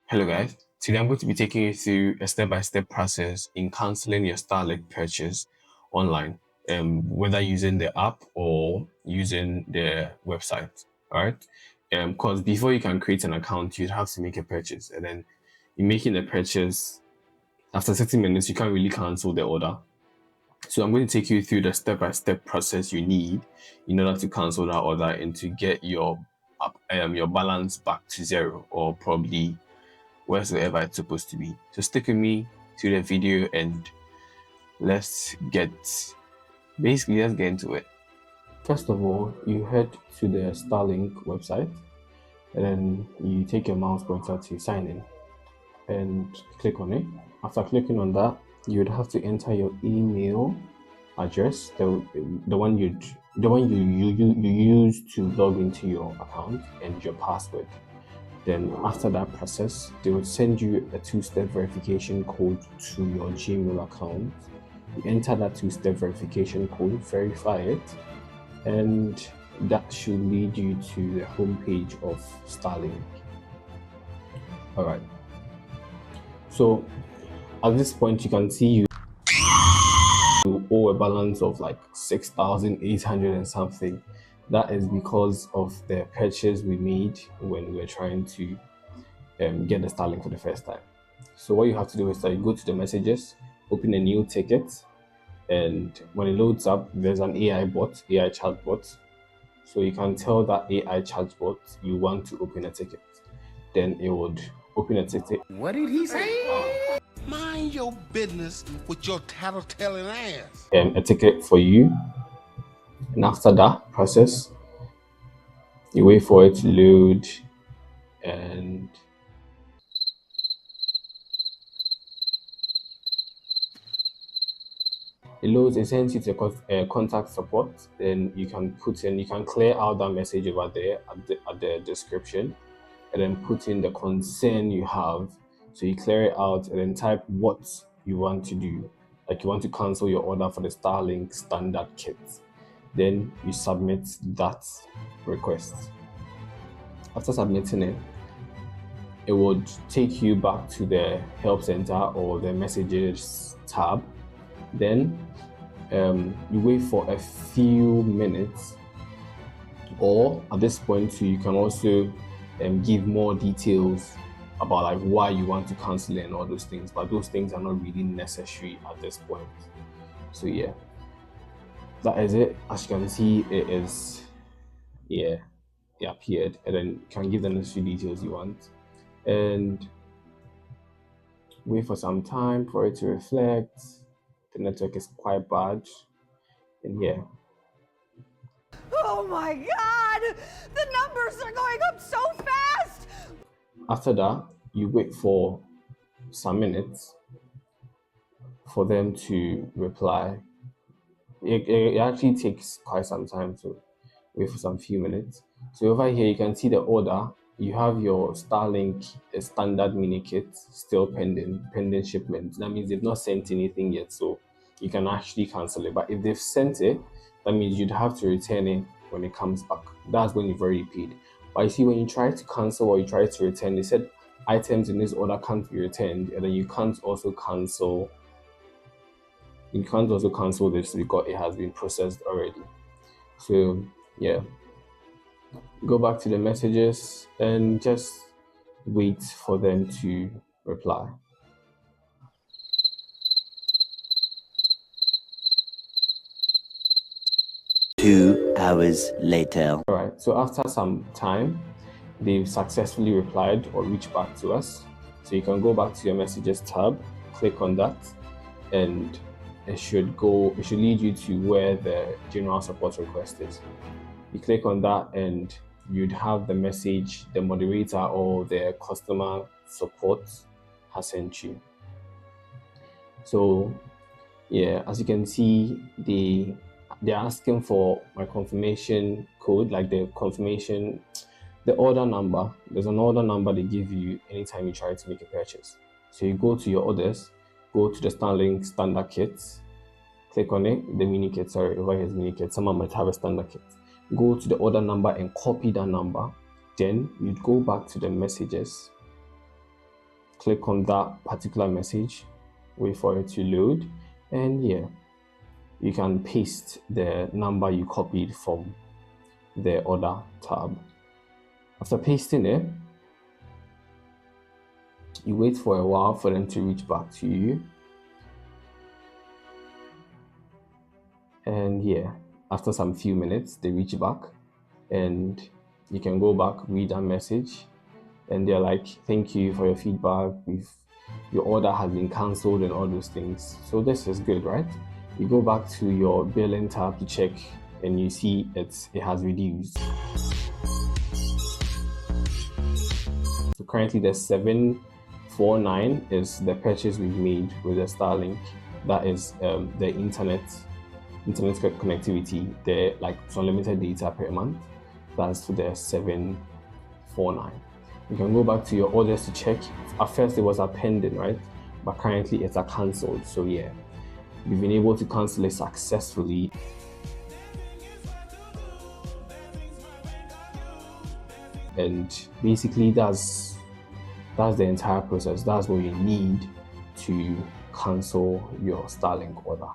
Hello guys, today I'm going to be taking you through a step-by-step process in cancelling your Starlink purchase online, whether using the app or using the website. All right, because before you can create an account, you'd have to make a purchase, and then in making the purchase, after 30 minutes, you can't really cancel the order. So I'm going to take you through the step-by-step process you need in order to cancel that order and to get your balance back to zero, or probably wheresoever it's supposed to be. So stick with me to the video and let's get let's get into it. First of all, you head to the Starlink website and then you take your mouse pointer to sign in and click on it. After clicking on that, you would have to enter your email address, the one you use to log into your account, and your password. Then after that process, they would send you a two-step verification code to your Gmail account. You enter that two-step verification code, verify it, and that should lead you to the homepage of Starlink. All right. So at this point, you can see you owe a balance of like 6,800 and something. That is because of the purchase we made when we were trying to get the Starlink for the first time. So what you have to do is that you go to the messages, open a new ticket, and when it loads up, there's an AI chat bot. So you can tell that AI chat bot you want to open a ticket. Then it would open a ticket. What did he say? Mind your business with your tattletelling ass. A ticket for you. And after that process, you wait for it to load, and it loads. It sends you to contact support. Then you can clear out that message over there at the description, and then put in the concern you have. So you clear it out and then type what you want to do, like you want to cancel your order for the Starlink standard kit. Then you submit that request. After submitting it, it would take you back to the help center or the messages tab. Then you wait for a few minutes, or at this point you can also give more details about like why you want to cancel it and all those things, but those things are not really necessary at this point. So yeah, that is it. As you can see, it appeared, and then you can give the necessary details you want and wait for some time for it to reflect. The network is quite bad, and yeah. Oh my God! The numbers are going up so fast! After that, you wait for some minutes for them to reply. It actually takes quite some time, so wait for some few minutes. So over here, you can see the order. You have your Starlink standard mini kit still pending shipment. That means they've not sent anything yet, so you can actually cancel it. But if they've sent it, that means you'd have to return it when it comes back. That's when you've already paid. But you see, when you try to cancel or you try to return, they said items in this order can't be returned, and then you can't also cancel this because it has been processed already. So yeah, go back to the messages and just wait for them to reply. 2 hours later. All right, so after some time, they've successfully replied or reached back to us. So you can go back to your messages tab, click on that, and it should lead you to where the general support request is. You click on that and you'd have the message the moderator or the customer support has sent you. So yeah, as you can see, they're asking for my confirmation code, like the order number. There's an order number they give you anytime you try to make a purchase. So you go to your orders, go to the Starlink standard kits, click on it, the mini kit, over here is mini kit. Someone might have a standard kit. Go to the order number and copy that number. Then you'd go back to the messages click on that particular message, wait for it to load, and yeah, you can paste the number you copied from the order tab. After pasting it, you wait for a while for them to reach back to you. And yeah, after some few minutes, they reach back and you can go back, read that message, and they're like, thank you for your feedback. Your order has been cancelled and all those things. So this is good, right? You go back to your billing tab to check and you see it has reduced. So currently the 749 is the purchase we've made with the Starlink. That is the internet connectivity, the like unlimited data per month. That's to the 749. You can go back to your orders to check. At first it was a pending, right? But currently it's a cancelled. So yeah, you've been able to cancel it successfully. And basically that's the entire process. That's what you need to cancel your Starlink order.